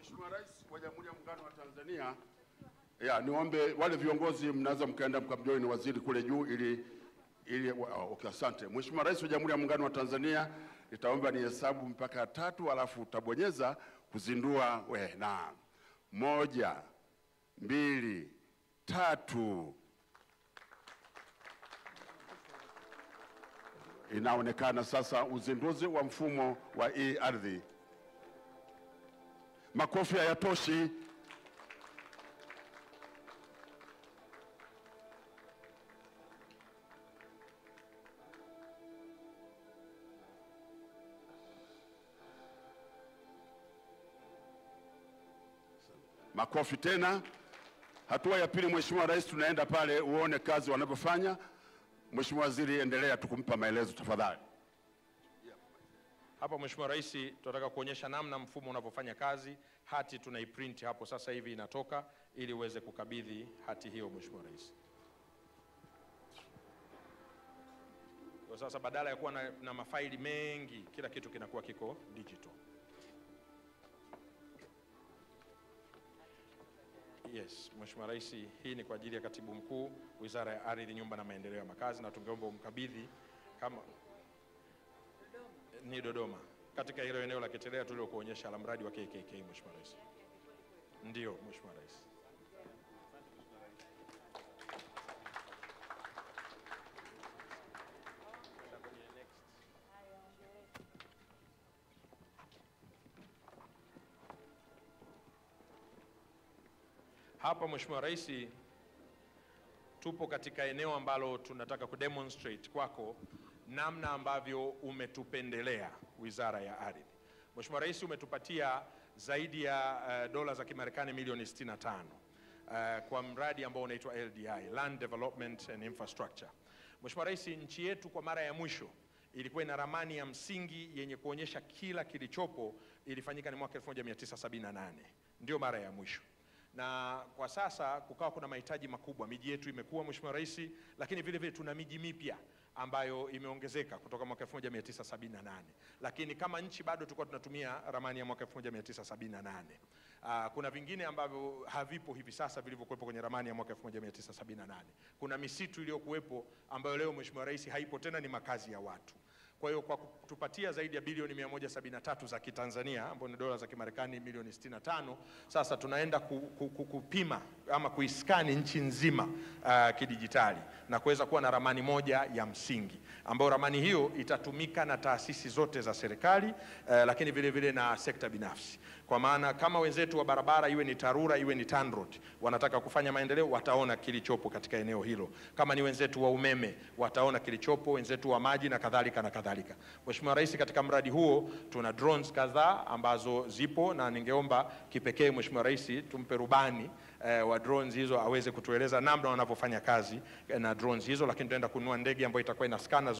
Mheshimiwa Rais wa Jamhuri ya Muungano wa Tanzania, niombe wale viongozi mnaweza mkaenda mkamjoin waziri kule juu ili okay, asante. Mheshimiwa Rais wa Jamhuri ya Muungano wa Tanzania, nitaomba nihesabu mpaka 3 alafu utabonyeza kuzindua na 1, 2, 3. Inaonekana sasa uzinduzi wa mfumo wa e-ardhi. Makofi hayatoshi. Makofi tena. Hatua ya pili, Mheshimiwa Rais, tunaenda pale uone kazi wanavyofanya. Mheshimiwa Waziri, endelea tukumpa maelezo tafadhali. Hapa Mheshimiwa Rais, tunataka kuonyesha namna mfumo unavyofanya kazi. Hati tunaiprint hapo sasa hivi inatoka ili uweze kukabidhi hati hiyo Mheshimiwa Rais. Kwa sasa badala ya kuwa na mafaili mengi, kila kitu kinakuwa kiko digital. Yes, Mheshimiwa Rais, hii ni kwa ajili ya Katibu Mkuu, Wizara ya Ardhi, Nyumba na Maendeleo ya Makazi, na tungeomba umkabidhi kama ni Dodoma, katika hilo eneo la Ketelea tuliokuonyesha la mradi wa KKK. Mheshimiwa Rais. Ndio Mheshimiwa Rais. Hapa Mheshimiwa Rais, tupo katika eneo ambalo tunataka kudemonstrate kwako namna ambavyo umetupendelea Wizara ya Ardhi. Mheshimiwa Rais, umetupatia zaidi ya dola za Kimarekani milioni 65 kwa mradi ambao unaitwa LDI, Land Development and Infrastructure. Mheshimiwa Rais, nchi yetu kwa mara ya mwisho ilikuwa ina ramani ya msingi yenye kuonyesha kila kilichopo, ilifanyika ni mwaka 1978. Ndio mara ya mwisho. Na kwa sasa kukawa kuna mahitaji makubwa. Miji yetu imekuwa Mheshimiwa Rais, lakini vile vile tuna miji mipya ambayo imeongezeka kutoka mwaka 1978. Lakini kama nchi bado tulikuwa tunatumia ramani ya mwaka 1978. Kuna vingine ambavyo havipo hivi sasa vilivyokuwepo kwenye ramani ya mwaka 1978. Kuna misitu iliyokuwepo ambayo leo Mheshimiwa Rais haipo tena, ni makazi ya watu. Kwa hiyo kwa kutupatia zaidi ya bilioni 173 za Kitanzania ambapo ni dola za Kimarekani milioni 65, sasa tunaenda kupima ama kuiskani nchi nzima kidijitali na kuweza kuwa na ramani moja ya msingi, ambayo ramani hiyo itatumika na taasisi zote za serikali lakini vile vile na sekta binafsi. Kwa maana kama wenzetu wa barabara, iwe ni TARURA iwe ni TANROADS, wanataka kufanya maendeleo, wataona kilichopo katika eneo hilo. Kama ni wenzetu wa umeme, wataona kilichopo, wenzetu wa maji na kadhalika na kadhalika. Mheshimiwa Rais, katika mradi huo tuna drones kadhaa ambazo zipo, na ningeomba kipekee Mheshimiwa Rais tumpe rubani wa drones hizo aweze kutueleza namna wanavyofanya kazi na drones hizo, lakini tutaenda kununua ndege ambayo itakuwa ina scanner